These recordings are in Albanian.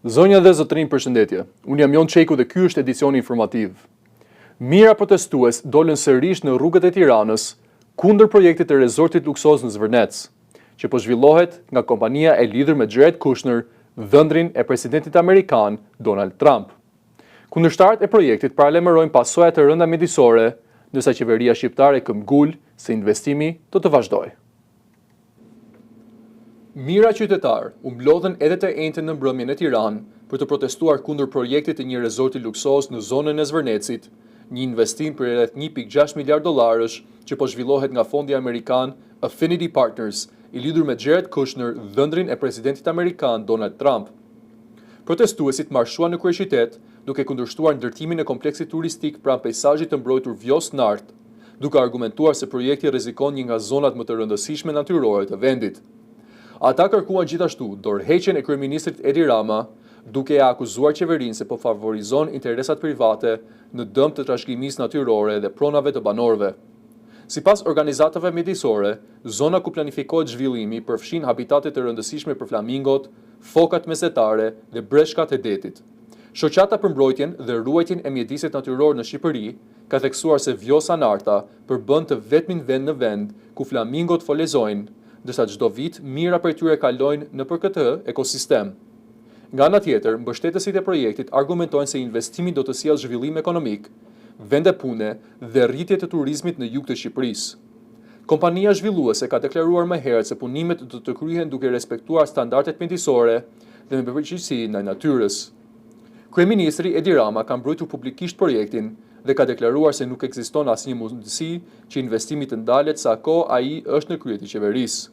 Zonja dhe zotërin, përshëndetje. Unë jam Jon Çeku dhe ky është edicioni informativ. Mijëra protestues dolën sërish në rrugët e Tiranës kundër projektit të rezortit luksoz në Zvërnec, që po zhvillohet nga kompania e lidhur me Jared Kushner, dhëndrin e presidentit amerikan Donald Trump. Kundërshtarët e projektit paralajmërojnë pasojat të rënda mjedisore, ndërsa qeveria shqiptare këmbgul se investimi do të vazhdojë. Mijëra qytetar u mblodhen edhe të enjten në mbrëmjen e Tiranë për të protestuar kundër projektit të një rezorti luksoz në zonën e Zvërnecit, një investim për rreth 1.6 miliard dollarësh që po zhvillohet nga fondi amerikan Affinity Partners, i lidhur me Jared Kushner, dhëndrin e presidentit amerikan Donald Trump. Protestuesit marshuan në kryeqytet duke kundërshtuar ndërtimin e kompleksit turistik pranë peizazhit të mbrojtur Vjos Nart, duke argumentuar se projekti rrezikon një nga zonat më të rëndësishme natyrore të vendit. Ata kërkuan gjithashtu dorëheqjen e kryeministrit Edi Rama, duke e akuzuar qeverinë se po favorizon interesat private në dëm të trashëgimisë natyrore dhe pronave të banorëve. Sipas organizatave mjedisore, zona ku planifikohet zhvillimi përfshin habitate të rëndësishme për flamingot, fokat mesetare dhe breshkat e detit. Shoqata për mbrojtjen dhe ruajtjen e mjedisit natyror në Shqipëri ka theksuar se Vjosa Narta përbën të vetmin vend në vend ku flamingot folezojnë, ndërsa çdo vit mijëra prej tyre kalojnë nëpër këtë ekosistem. Nga ana tjetër, mbështetësit e projektit argumentojnë se investimi do të sjellë zhvillim ekonomik, vende pune dhe rritje të turizmit në jug të Shqipërisë. Kompania zhvilluese ka deklaruar më herët se punimet do të kryhen duke respektuar standardet mjedisore dhe me përgjegjësi ndaj natyrës. Kryeministri Edi Rama ka mbrojtur publikisht projektin dhe ka deklaruar se nuk ekziston asnjë mundësi që investimi të ndalet sa kohë ai është në krye të qeverisë.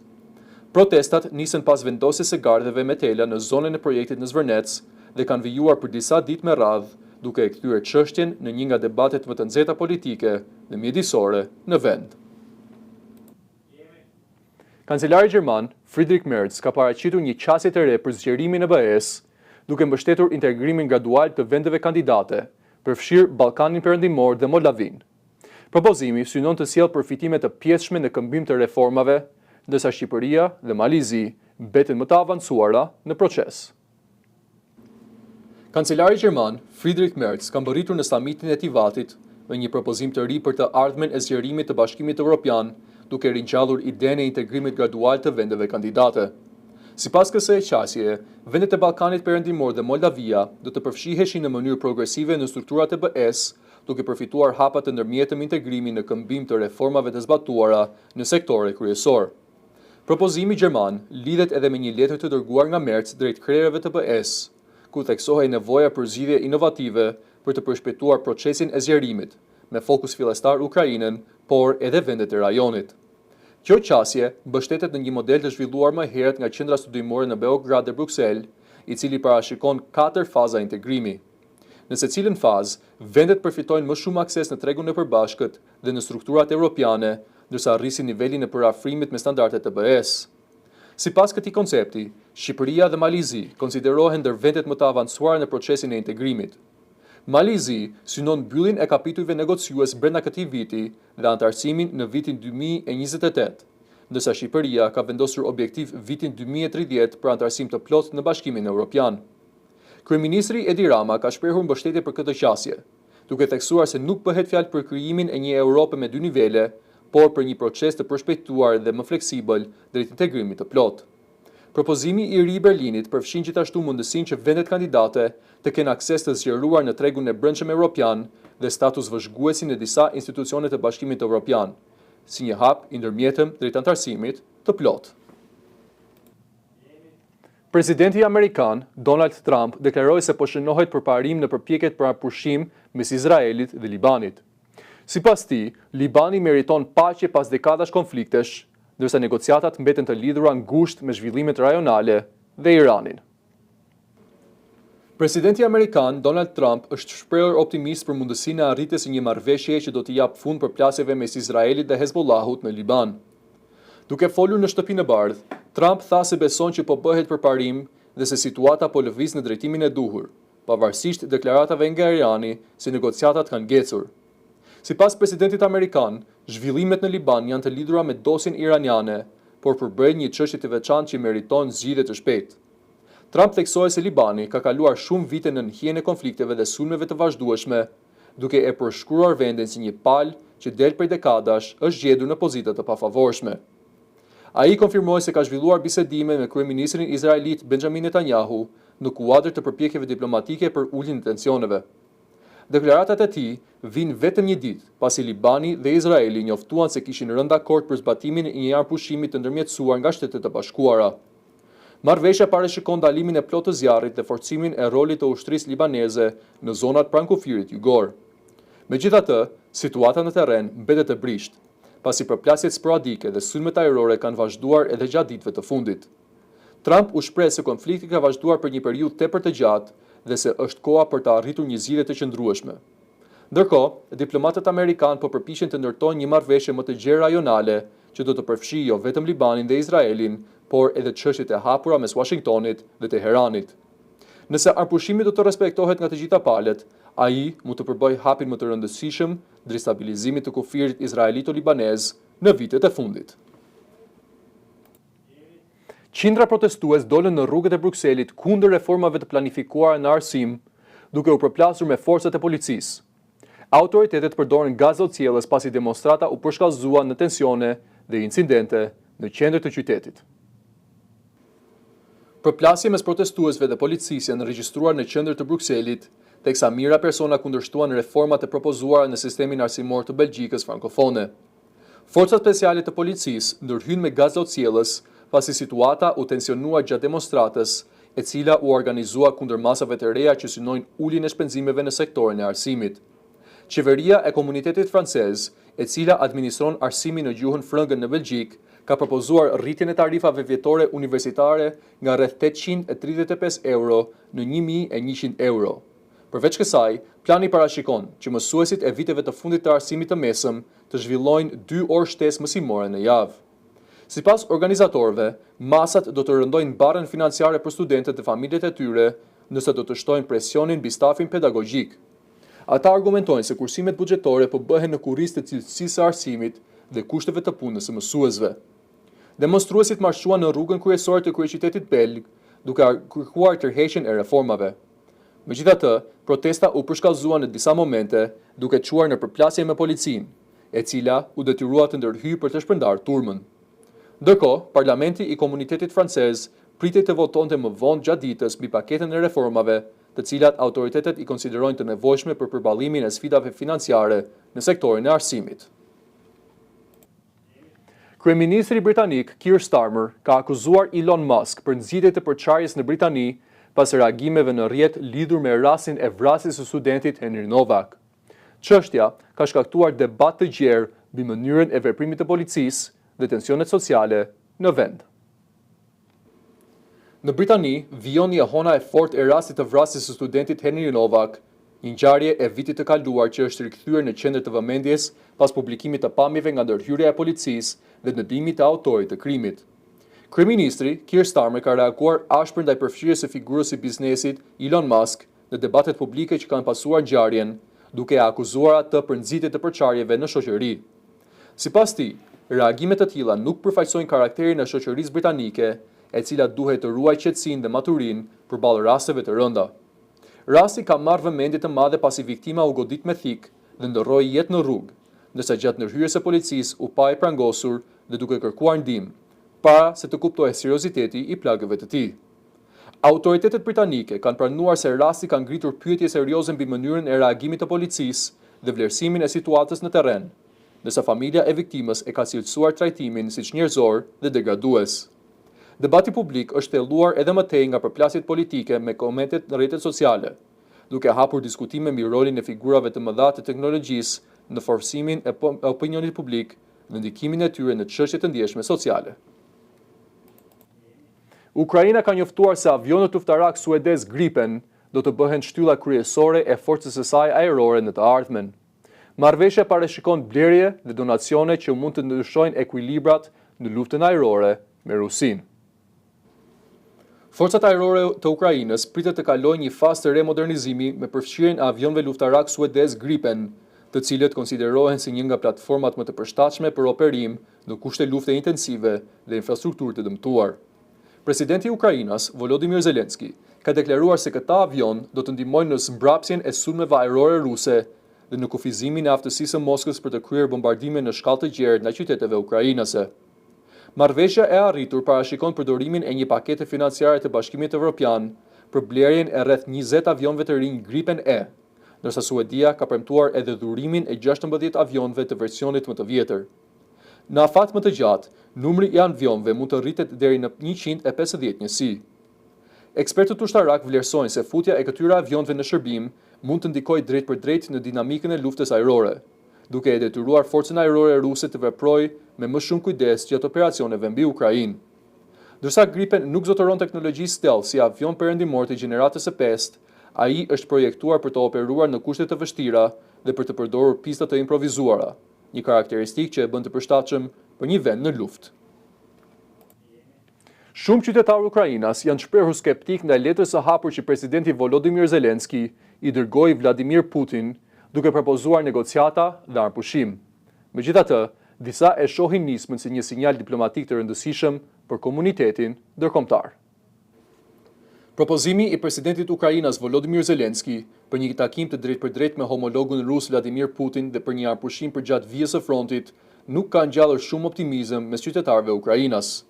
Protestat nisën pas vendosjes së gardheve me tela në zonën e projektit në Zvërnec dhe kanë vijuar për disa ditë me radhë, duke e kthyer çështjen në një nga debatet më të nxehta politike dhe mjedisore në vend. Kancelari gjerman Friedrich Merz ka paraqitur një qasje të re për zgjerimin e BE-s, duke mbështetur integrimin gradual të vendeve kandidate, përfshirë Ballkanin Perëndimor dhe Moldavin. Propozimi synon të sjellë përfitime të pjesshme në këmbim të reformave, ndërsa Shqipëria dhe Malizi mbeten më të avancuara në proces. Kancelari gjerman Friedrich Merz ka mbërritur në samitin e Tivatit me një propozim të ri për të ardhmen e zgjerimit të Bashkimit Evropian, duke ringjallur idenë e integrimit gradual të vendeve kandidate. Sipas kësaj qasjeje, vendet e Ballkanit Perëndimor dhe Moldavia do të përfshiheshin në mënyrë progresive në strukturat e BE-s, duke përfituar hapa të ndërmjetëm integrimi në këmbim të reformave të zbatuara në sektore kryesor. Propozimi gjerman lidhet edhe me një letër të dërguar nga Merz drejt krerëve të BE-s, ku theksohej nevoja për zgjidhje inovative për të përshpejtuar procesin e zgjerimit, me fokus fillestar Ukrainën, por edhe vendet e rajonit. Kjo qasje mbështetet në një model të zhvilluar më herët nga qendra studimore në Beograd dhe Bruksel, i cili parashikon 4 faza integrimi. Në secilën fazë, vendet përfitojnë më shumë akses në tregun e përbashkët dhe në strukturat evropiane, ndërsa rrisin nivelin e përafrimit me standardet të BE-s. Sipas këtij koncepti, Shqipëria dhe Malizi konsiderohen ndër vendet më të avancuara në procesin e integrimit. Malizi synon mbylljen e kapitujve negociues brenda këtij viti dhe antarësimin në vitin 2028, ndërsa Shqipëria ka vendosur objektiv vitin 2030 për antarësim të plotë në Bashkimin Evropian. Kryeministri Edi Rama ka shprehur mbështetje për këtë qasje, duke theksuar se nuk bëhet fjalë për krijimin e një Europe me 2 nivele, por për një proces të përshpejtuar dhe më fleksibël drejt integrimit të plotë. Propozimi i ri i Berlinit përfshin gjithashtu mundësinë që vendet kandidate të kenë akses të zgjeruar në tregun e brendshëm evropian dhe status vëzhguesi në disa institucione të Bashkimit Evropian, si një hap i ndërmjetëm drejt antarësimit të plotë. Presidenti amerikan Donald Trump deklaroi se po shënohet për parim në përpjekjet për pushim mes Izraelit dhe Libanit. Sipas tij, Libani meriton paqe pas dekadash konfliktesh, ndërsa negociatat mbeten të lidhura ngushtë me zhvillimet rajonale dhe Iranin. Presidenti amerikan Donald Trump është shprehur optimist për mundësinë e arritjes së një marrëveshjeje që do të jap fund përplasjeve mes Izraelit dhe Hezbollahut në Liban. Duke folur në Shtëpinë e Bardhë, Trump tha se beson që po bëhet përparim dhe se situata po lëviz në drejtimin e duhur, pavarësisht deklaratave nga Irani se negociatat kanë ngecur. Sipas presidentit amerikan, zhvillimet në Liban janë të lidhura me dosjen iraniane, por përbërjnë një çështje të veçantë që meriton zgjidhje të shpejtë. Trump theksoi se Libani ka kaluar shumë vite në nhien e konflikteve dhe sulmeve të vazhdueshme, duke e përshkruar vendin si një palë që del prej dekadash është gjetur në pozita të pafavorshme. Ai konfirmoi se ka zhvilluar bisedime me kryeministrin izraelit Benjamin Netanyahu në kuadër të përpjekjeve diplomatike për uljen e tensioneve. Deklaratat e tij vijnë vetëm një ditë pasi Libani dhe Izraeli njoftuan se kishin rënë dakord për zbatimin e një arpushimi të ndërmjetësuar nga Shtetet e Bashkuara. Marrëveshja parashikon ndalimin e plotë të zjarrit dhe forcimin e rolit të ushtrisë libaneze në zonat pranë kufirit jugor. Megjithatë, situata në terren mbetet e brisht, pasi përplasjet sporadike dhe sulmet ajrore kanë vazhduar edhe gjatë ditëve të fundit. Trump u shpreh se konflikti ka vazhduar për një periudhë tepër të gjatë dhe se është koha për të arritur një zgjidhje të qëndrueshme. Ndërkohë, diplomatët amerikanë po përpiqen të ndërtojnë një marrëveshje më të gjerë rajonale që do të përfshijë jo vetëm Libanin dhe Izraelin, por edhe çështjet e hapura mes Washingtonit dhe Teheranit. Nëse arpushimi do të respektohet nga të gjitha palët, ai mund të përbëjë hapin më të rëndësishëm drejt stabilizimit të kufirit izraelito-libanez në vitet e fundit. Qindra protestues dolën në rrugët e Brukselit kundër reformave të planifikuara në arsim, duke u përplasur me forcat e policisë. Autoritetet përdorën gaz otësjellës pasi demonstrata u përshkallëzuan në tensione dhe incidente në qendër të qytetit. Përplasje mes protestuesve dhe policisë janë regjistruar në qendër të Brukselit, teksa mijëra persona kundërshtuan reformat e propozuara në sistemin arsimor të Belgjikës frankofone. Forcat speciale të policisë ndërhyn me gaz otësjellës pasi situata u tensionua gjatë demonstratës, e cila u organizua kundër masave të reja që synojnë uljen e shpenzimeve në sektorin e arsimit. Qeveria e komunitetit francez, e cila administron arsimin në gjuhën frëngën në Belgjik, ka propozuar rritjen e tarifave vjetore universitare nga rreth 835 euro në 1.100 euro. Përveç kësaj, plani parashikon që mësuesit e viteve të fundit të arsimit të mesëm të zhvillojnë 2 orë shtesë mësimore në javë. Sipas organizatorëve, masat do të rëndojnë barrën financiare për studentët dhe familjet e tyre, nëse do të shtojnë presionin mbi stafin pedagogjik. Ata argumentojnë se kursimet buxhetore po bëhen në kurrizë të cilësisë së arsimit dhe kushteve të punës së mësuesve. Demonstruesit marshuan në rrugën kryesore të kryeqytetit belg, duke kërkuar tërheqjen e reformave. Megjithatë, protesta u përshkallëzua në disa momente, duke çuar në përplasje me policinë, e cila u detyrua të ndërhyjë për të shpërndarë turmën. Ndërkohë, parlamenti i komunitetit francez pritet të votonte më vonë gjatë ditës mbi paketën e reformave, të cilat autoritetet i konsiderojnë të nevojshme për përballimin e sfidave financiare në sektorin e arsimit. Kryeministri britanik Keir Starmer ka akuzuar Elon Musk për nxitjet e përçarjes në Britani pas reagimeve në rrjet lidhur me rastin e vrasjes së studentit Henry Novak. Çështja ka shkaktuar debat të gjerë mbi mënyrën e veprimit të policisë dhe tensionet sociale në vend. Në Britani, vijon një hona e fortë e rastit të vrasjes së studentit Henry Novak, një ngjarje e vitit të kaluar që është rikthyer në qendër të vëmendjes pas publikimit të pamjeve nga ndërhyrja e policisë dhe ndëndimit të autorit të krimit. Kryeministri Keir Starmer ka reaguar ashpër ndaj përfshirjes së figurës së biznesit Elon Musk në debatet publike që kanë pasuar ngjarjen, duke akuzuar atë për nxitje të përçarjeve në shoqëri. Sipas tij, reagimet të tilla nuk përfaqësojnë karakterin e shoqërisë britanike, e cila duhet të ruajë qetësinë dhe maturinë përballë rasteve të rënda. Rasti ka marrë vëmendje të madhe pasi viktima u godit me thik dhe ndërroi jetë në rrugë, ndërsa gjatë ndërhyrjes së policisë u pa i prangosur dhe duke kërkuar ndihmë, para se të kuptojë serioziteti i plagëve të tij. Autoritetet britanike kanë pranuar se rasti ka ngritur pyetje serioze mbi mënyrën e reagimit të policisë dhe vlerësimin e situatës në terren, ndërsa familja e viktimës e ka cilësuar trajtimin siç njerëzor dhe degradues. Debati publik është thelluar edhe më tej nga përplasjet politike me komentet në rrjetet sociale, duke hapur diskutime mbi rolin e figurave të mëdha të teknologjisë në forcimin e opinionit publik dhe ndikimin e tyre në çështje të ndjeshme sociale. Ukraina ka njoftuar se avionët uftarak suedez Gripen do të bëhen shtylla kryesore e forcës së saj ajrore në të ardhmen. Marrëveshja parashikon blerje dhe donacione që mund të ndryshojnë ekuilibrat në luftën ajrore me Rusinë. Forcat ajrore të Ukrainës pritet të kalojnë një fazë të remodernizimi me përfshirjen e avionëve luftarak suedez Gripen, të cilët konsiderohen si një nga platformat më të përshtatshme për operim në kushte lufte intensive dhe infrastrukturë të dëmtuar. Presidenti i Ukrainas, Volodymyr Zelensky, ka deklaruar se këta avion do të ndihmojnë në zmbrapsjen e sulmeve ajrore ruse dhe në kufizimin e aftësisë së Moskës për të kryer bombardime në shkallë të gjerë ndaj qyteteve ukrainase. Marrëveshja e arritur parashikon përdorimin e një pakete financiare të Bashkimit Evropian për blerjen e rreth 20 avionëve të rinj Gripen E, ndërsa Suedia ka premtuar edhe dhurimin e 16 avionëve të versionit më të vjetër. Në afat më të gjatë, numri i avionëve mund të rritet deri në 150 njësi. Ekspertët ushtarak vlerësojnë se futja e këtyre avionëve në shërbim mund të ndikojë drejt për drejt në dinamikën e luftës ajrore, duke e detyruar forcën ajrore ruse të veprojë me më shumë kujdes gjatë operacioneve mbi Ukrainë. Ndërsa Gripen nuk zotëron teknologji stealth si avion perëndimor të gjeneratës së 5, ai është projektuar për të operuar në kushte të vështira dhe për të përdorur pista të improvizuara, një karakteristikë që e bën të përshtatshëm për një vend në luftë. Shumë qytetarë Ukrainas janë shprehur skeptik ndaj letrës së hapur që presidenti Volodymyr Zelensky i dërgoi Vladimir Putin, duke propozuar negociata dhe arpushim. Megjithatë, disa e shohin nismën si një sinjal diplomatik të rëndësishëm për komunitetin ndërkombëtar. Propozimi i presidentit Ukrainas Volodymyr Zelensky për një takim të drejtpërdrejt me homologun rus Vladimir Putin dhe për një arpushim përgjatë vijës së frontit nuk ka ngjallur shumë optimizëm mes qytetarëve Ukrainas.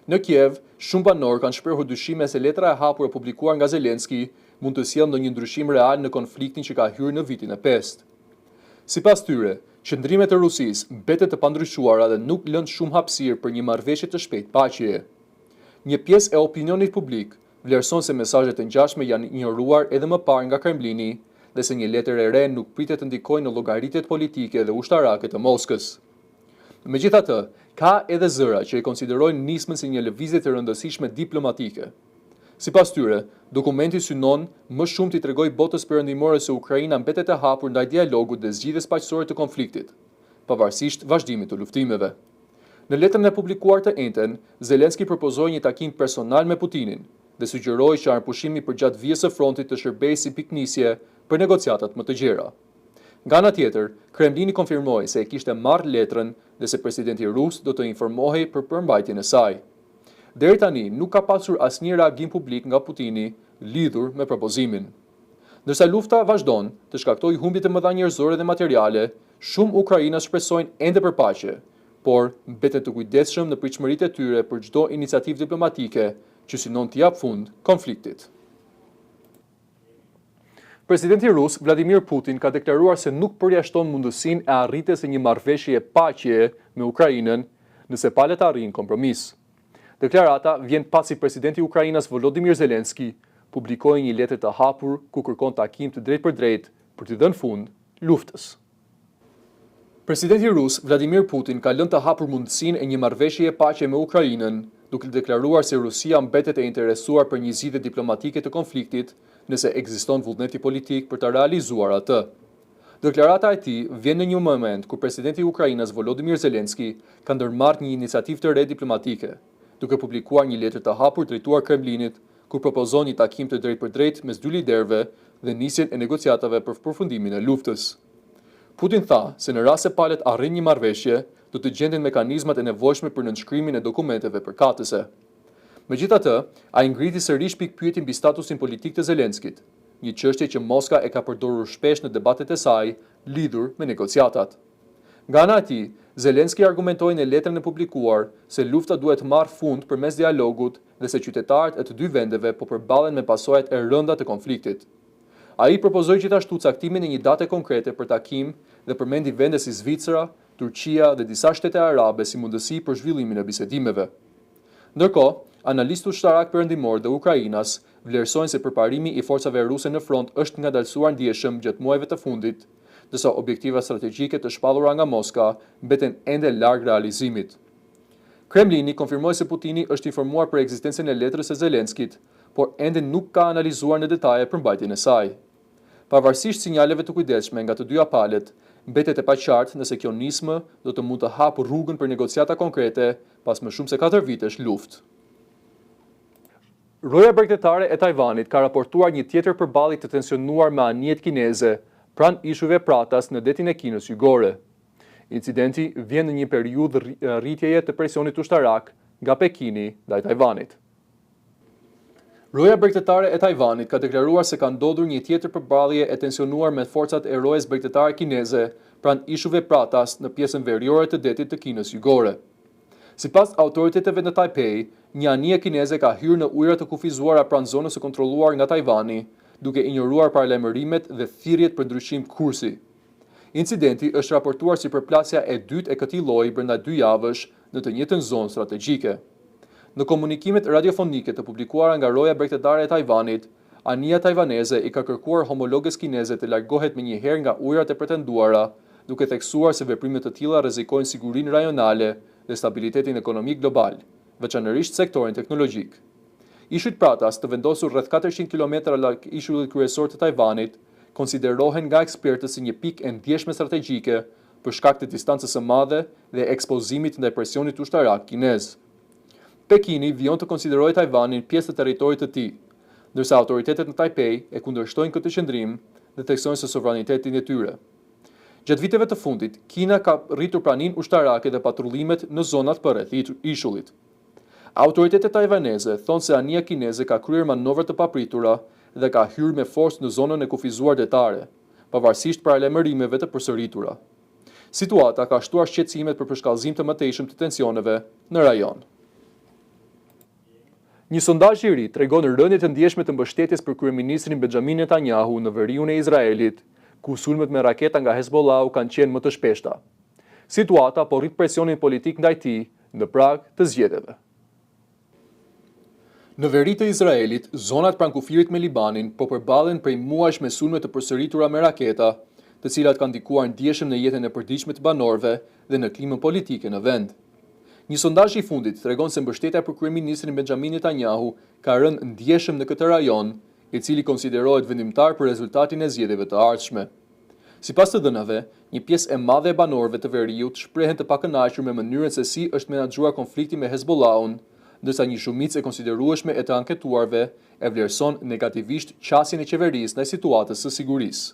Në Kiev, shumë banorë kanë shprehur dyshime se letra e hapur e publikuar nga Zelensky mund të sjellë ndonjë ndryshim real në konfliktin që ka hyrë në vitin e 5. Sipas tyre, qëndrimet e Rusisë mbetet të pandryshuara dhe nuk lënë shumë hapësirë për një marrëveshje të shpejtë paqeje. Një pjesë e opinionit publik vlerëson se mesazhet e ngjashme janë injoruar edhe më parë nga Kremlini dhe se një letër e re nuk pritet të ndikojë në llogaritjet politike dhe ushtarake të Moskës. Megjithatë, ka edhe zëra që e konsiderojnë nismën si një lëvizje të rëndësishme diplomatike. Sipas tyre, dokumenti synon më shumë t'i tregojë botës perëndimore se Ukraina mbetet e hapur ndaj dialogut dhe zgjidhjes paqësore të konfliktit, pavarësisht vazhdimit të luftimeve. Në letrën e publikuar të njëjtën, Zelensky propozoi një takim personal me Putinin dhe sugjeroi që arpushimi përgjatë vijës së frontit të shërbejë si piknisje për negociatat më të gjera. Nga ana tjetër, Kremlini konfirmoi se e kishte marrë letrën dhe se presidenti rus do të informohej për përmbajtjen e saj. Deri tani nuk ka pasur asnjë reagim publik nga Putini lidhur me propozimin. Ndërsa lufta vazhdon të shkaktojë humbje të mëdha njerëzore dhe materiale, shumë ukrainas shpresojnë ende për paqe, por mbeten të kujdesshëm në pritshmëritë e tyre për çdo iniciativë diplomatike që synon të jap fund konfliktit. Presidenti rus Vladimir Putin ka deklaruar se nuk përjashton mundësinë e arritjes së një marrëveshjeje paqeje me Ukrainën nëse palët arrin kompromis. Deklarata vjen pasi presidenti i Ukrainas Volodymyr Zelensky publikoi një letër të hapur ku kërkon takim të drejtpërdrejt për t'i dhënë fund luftës. Presidenti rus Vladimir Putin ka lënë të hapur mundësinë e një marrëveshjeje paqe me Ukrainën, duke deklaruar se Rusia mbetet e interesuar për një zgjidhje diplomatike të konfliktit nëse ekziston vullneti politik për ta realizuar atë. Deklarata e tij vjen në një moment kur presidenti i Ukrainës Volodymyr Zelensky ka ndërmarrë një iniciativë të re diplomatike, duke publikuar një letër të hapur drejtuar Kremlinit, ku propozon një takim të drejtpërdrejtë mes dy liderëve dhe nisjen e negociatave për përfundimin e luftës. Putin tha se në rast se palët arrin një marrëveshje, do të gjenden mekanizmat e nevojshme për nënshkrimin e dokumenteve përkatëse. Megjithatë, ai ngriti sërish pikpyetjen mbi statusin politik të Zelenskit, një çështje që Moska e ka përdorur shpesh në debatet e saj lidhur me negociatat. Nga ana e tij, Zelensky argumentoi në letrën e publikuar se lufta duhet marrë fund përmes dialogut dhe se qytetarët e të dy vendeve po përballen me pasojat e rënda të konfliktit. Ai propozoi gjithashtu caktimin e një date konkrete për takim dhe përmendi vende si Zvicra, Turqia dhe disa shtete arabe si mundësi për zhvillimin e bisedimeve. Ndërkohë, analistë ushtarak perëndimor dhe Ukrainas vlerësojnë se përparimi i forcave ruse në front është ngadalësuar ndjeshëm gjatë muajve të fundit, ndërsa objektiva strategjike të shpallura nga Moska mbeten ende larg realizimit. Kremlini konfirmoi se Putini është informuar për ekzistencën e letrës së Zelenskit, por ende nuk ka analizuar në detaje përmbajtjen e saj. Pavarësisht sinjaleve të kujdesshme nga të dyja palët, mbetet e paqartë nëse kjo nismë do të mund të hapë rrugën për negociata konkrete pas më shumë se 4 vitesh luftë. Roja bregdetare e Tajvanit ka raportuar një tjetër përballje të tensionuar me anijet kineze pranë ishujve pratas në detin e Kinës Jugore. Incidenti vjen në një periudhë rritjeje të presionit ushtarak nga Pekini ndaj Tajvanit. Roja bregtetare e Tajvanit ka deklaruar se ka ndodhur një tjetër përballje e tensionuar me forcat e rojës bregtetare kineze pranë ishuve Pratas në pjesën veriore të detit të Kinës Jugore. Sipas autoriteteve në Taipei, një anije kineze ka hyrë në ujërat të kufizuara pranë zonës së kontrolluar nga Tajvani, duke injoruar paralajmërimet dhe thirrjet për ndryshim kursi. Incidenti është raportuar si përplasja e dytë e këtij lloji brenda 2 javësh në të njëjtën zonë strategjike. Në komunikimet radiofonike të publikuara nga Roja Bregtetare e Tajvanit, anija tajvaneze i ka kërkuar homologës kineze të largohet menjëherë nga ujërat e pretenduara, duke theksuar se veprime të tilla rrezikojnë sigurinë rajonale dhe stabilitetin ekonomik global, veçanërisht sektorin teknologjik. Ishujt Pratas, të vendosur rreth 400 km larg ishullit kryesor të Tajvanit, konsiderohen nga ekspertët si një pikë e ndjeshme strategjike për shkak të distancës së madhe dhe ekspozimit ndaj presionit ushtarak kinez. Pekini vijon të konsiderojë Tajvanin pjesë të territorit të tij, ndërsa autoritetet në Taipei e kundërshtojnë këtë qëndrim dhe theksojnë se sovranitetin e tyre. Gjatë viteve të fundit, Kina ka rritur praninë ushtarake dhe patrullimet në zonat përreth ishullit. Autoritetet tajvaneze thonë se anija kineze ka kryer manovra të papritura dhe ka hyrë me forcë në zonën e kufizuar detare, pavarësisht paralajmërimeve të përsëritura. Situata ka shtuar shqetësimet për përshkallëzim të mëtejshëm të tensioneve në rajon. Një sondazh i ri tregon rënje të ndjeshme të mbështetjes për kryeministrin Benjamin Netanyahu në veriun e Izraelit, ku sulmet me raketa nga Hezbollahu kanë qenë më të shpeshta. Situata po rrit presionin politik ndaj tij në prag të zgjedhjeve. Në veri të Izraelit, zonat pranë kufirit me Libanin po përballen prej muajsh me sulme të përsëritura me raketa, të cilat kanë ndikuar ndjeshëm në jetën e përditshme të banorëve dhe në klimën politike në vend. Një sondazh i fundit tregon se mbështetja për kryeministrin Benjamin Netanyahu ka rënë ndjeshëm në këtë rajon, i cili konsiderohet vendimtar për rezultatin e zgjedhjeve të ardhshme. Sipas të dhënave, një pjesë e madhe e banorëve të veriut shprehen të pakënaqur me mënyrën se si është menaxhuar konflikti me Hezbollahun, ndërsa një shumicë e konsiderueshme e të anketuarve e vlerëson negativisht qasjen e qeverisë ndaj situatës së sigurisë.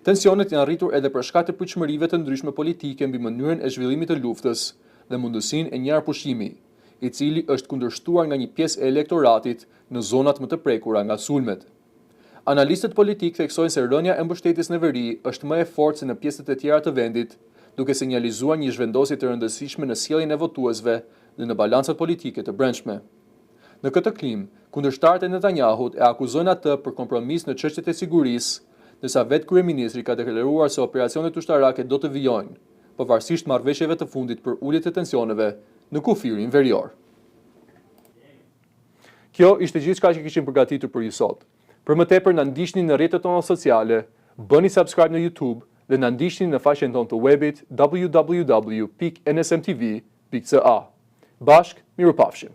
Tensionet janë rritur edhe për shkak të pritshmërive të ndryshme politike mbi mënyrën e zhvillimit të luftës dhe mundësinë e një arpushimi, i cili është kundërshtuar nga një pjesë e elektoratit në zonat më të prekura nga sulmet. Analistët politik theksojnë se rënja e mbështetjes në veri është më e fortë se në pjesët e tjera të vendit, duke sinjalizuar një zhvendosje të rëndësishme në sjelljen e votuesve dhe në balancat politike të brendshme. Në këtë klim, kundërshtarët e Netanyahut e akuzojnë atë për kompromis në çështjet e sigurisë, ndërsa vetë kryeministri ka deklaruar se operacionet ushtarake do të vijojnë, pavarësisht marrëveshjeve të fundit për ulje të tensioneve në kufirin verior. Kjo ishte gjithçka që kishim përgatitur për ju sot. Për më tepër na ndiqni në rrjetet tona sociale, bëni subscribe në YouTube dhe na ndiqni në faqen tonë të webit www.nsmtv.ca. Bashk, mirupafshim.